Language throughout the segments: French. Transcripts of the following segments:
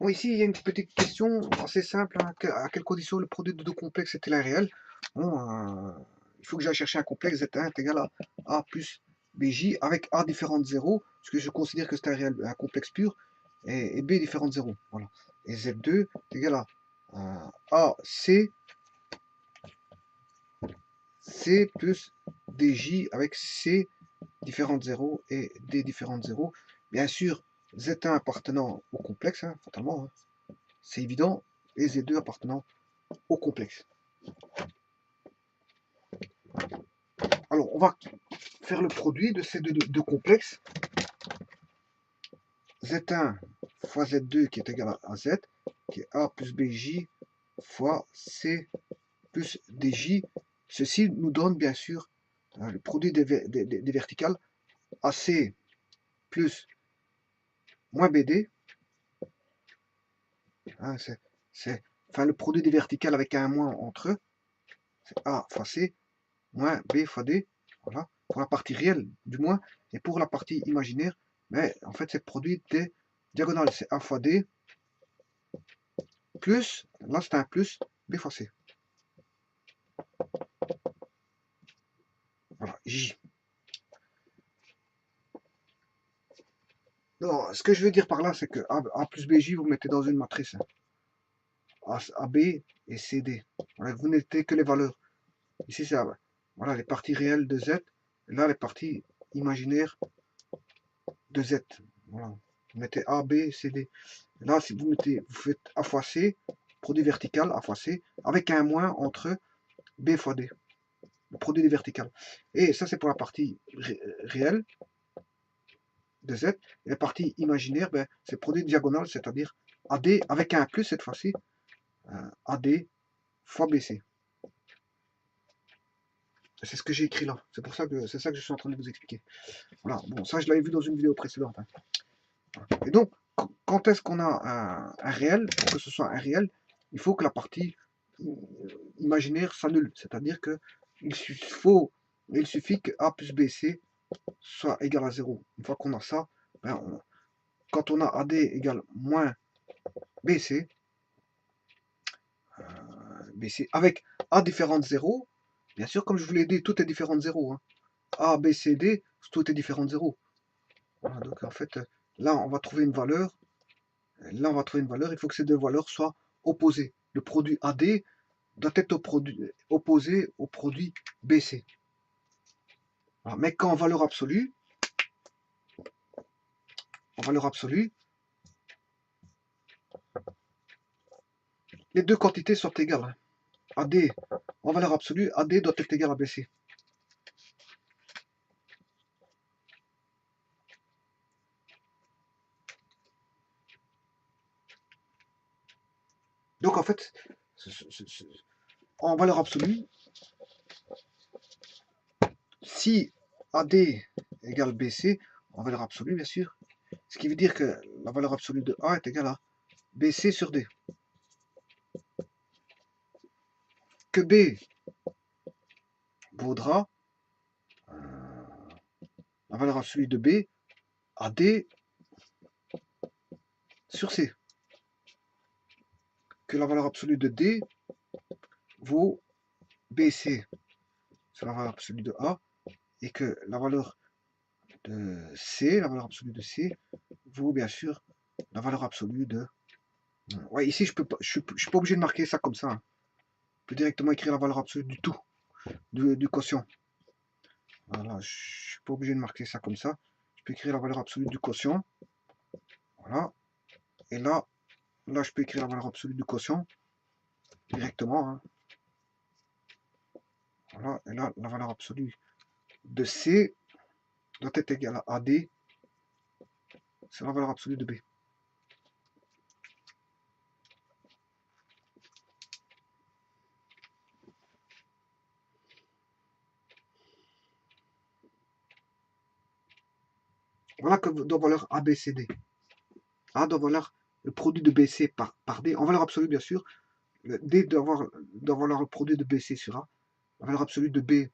Bon, ici, il y a une petite question assez simple, hein. À quelle condition le produit de deux complexes est-il réel? Bon, il faut que j'aille chercher un complexe Z1 est égal à A plus BJ avec A différent de 0, parce que je considère que c'est un réel, un complexe pur, et B différent de 0. Voilà. Et Z2 est égal à AC C plus DJ avec C différent de 0 et D différent de 0. Bien sûr, Z1 appartenant au complexe, hein, fatalement, hein, c'est évident, et Z2 appartenant au complexe. Alors, on va faire le produit de ces deux complexes. Z1 fois Z2 qui est égal à Z, qui est A plus BJ fois C plus DJ. Ceci nous donne bien sûr le produit des verticales AC plus moins BD. Hein, enfin, le produit des verticales avec un moins entre eux. C'est A fois C moins B fois D. Voilà, pour la partie réelle du moins. Et pour la partie imaginaire, mais en fait c'est le produit des diagonales. C'est A fois D plus, là c'est un plus, B fois C. Voilà, J. Non, ce que je veux dire par là, c'est que A plus BJ, vous mettez dans une matrice. AB et CD. Voilà, vous mettez que les valeurs. Ici, c'est voilà, les parties réelles de Z. Et là, les parties imaginaires de Z. Voilà. Vous mettez A, B, C, D. Et là, si vous faites A fois C, produit vertical, A fois C, avec un moins entre B fois D. Le produit des verticales. Et ça, c'est pour la partie réelle de Z. Et la partie imaginaire, ben, c'est produit diagonal, c'est-à-dire AD avec un plus cette fois-ci. AD fois BC. C'est ce que j'ai écrit là. C'est pour ça que c'est ça que je suis en train de vous expliquer. Voilà. Bon, ça je l'avais vu dans une vidéo précédente. Hein. Et donc, quand est-ce qu'on a un réel? Pour que ce soit un réel, il faut que la partie imaginaire s'annule. C'est-à-dire que il suffit que A plus BC soit égal à 0. Une fois qu'on a ça, ben quand on a AD égale moins BC, BC avec A différent de 0, bien sûr, comme je vous l'ai dit, tout est différent de 0. Hein. A, B, C, D, tout est différent de 0. Voilà, donc en fait, là, on va trouver une valeur. Là, on va trouver une valeur. Il faut que ces deux valeurs soient opposées. Le produit AD doit être opposé au produit BC. Voilà. Mais qu'en valeur absolue, les deux quantités sont égales. Hein. AD, en valeur absolue, AD doit être égal à BC. Donc en fait, en valeur absolue, si AD égale BC, en valeur absolue bien sûr, ce qui veut dire que la valeur absolue de A est égale à BC sur D. Que B vaudra la valeur absolue de B à D sur C. Que la valeur absolue de D vaut BC sur la valeur absolue de A et que la valeur de C, la valeur absolue de C, vaut bien sûr la valeur absolue de... Ouais, ici, je suis pas obligé de marquer ça comme ça. Hein. Je peux directement écrire la valeur absolue du tout, du quotient. Voilà, je suis pas obligé de marquer ça comme ça. Je peux écrire la valeur absolue du quotient. Voilà. Et là, je peux écrire la valeur absolue du quotient directement. Hein. Voilà. Et là, la valeur absolue de C doit être égale à AD. C'est la valeur absolue de B. Voilà que doit valoir ABCD. A doit valoir le produit de BC par D, en valeur absolue bien sûr. Le D doit valoir le produit de BC sur A. La valeur absolue de B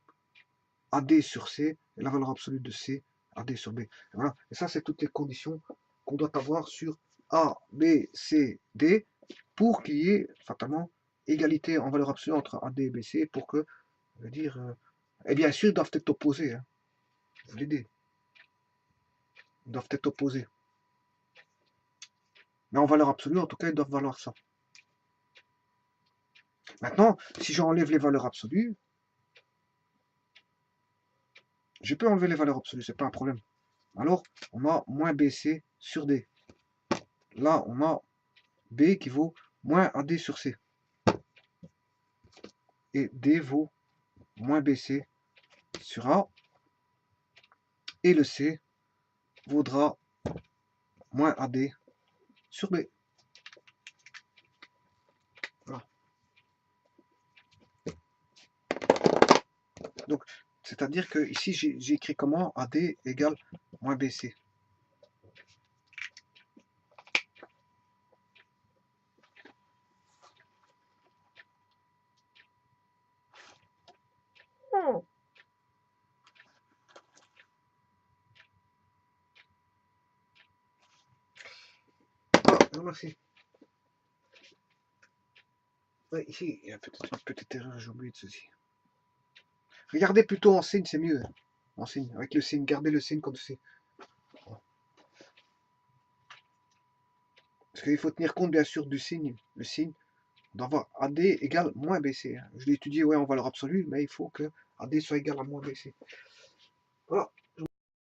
AD sur C. Et la valeur absolue de C AD sur B. Et voilà. Et ça, c'est toutes les conditions qu'on doit avoir sur A, B, C, D, pour qu'il y ait fatalement égalité en valeur absolue entre AD et BC, pour que, je veux dire, et bien sûr, ils doivent être opposés, hein. Je vous l'ai dit, ils doivent être opposés. Mais en valeur absolue, en tout cas, ils doivent valoir ça. Maintenant, si j'enlève les valeurs absolues, je peux enlever les valeurs absolues, c'est pas un problème. Alors, on a moins BC sur D. Là, on a B qui vaut moins AD sur C. Et D vaut moins BC sur A. Et le C vaudra moins AD sur B. Voilà. Donc, c'est-à-dire que ici, j'ai écrit comment AD égale moins BC. Ah, merci. Ouais, ici, il y a peut-être une petite erreur, j'ai oublié de ceci. Regardez plutôt en signe, c'est mieux. En signe, avec le signe, gardez le signe comme c'est. Parce qu'il faut tenir compte bien sûr du signe. Le signe doit avoir AD égale moins BC. Je l'ai étudié ouais, en valeur absolue, mais il faut que AD soit égal à moins BC.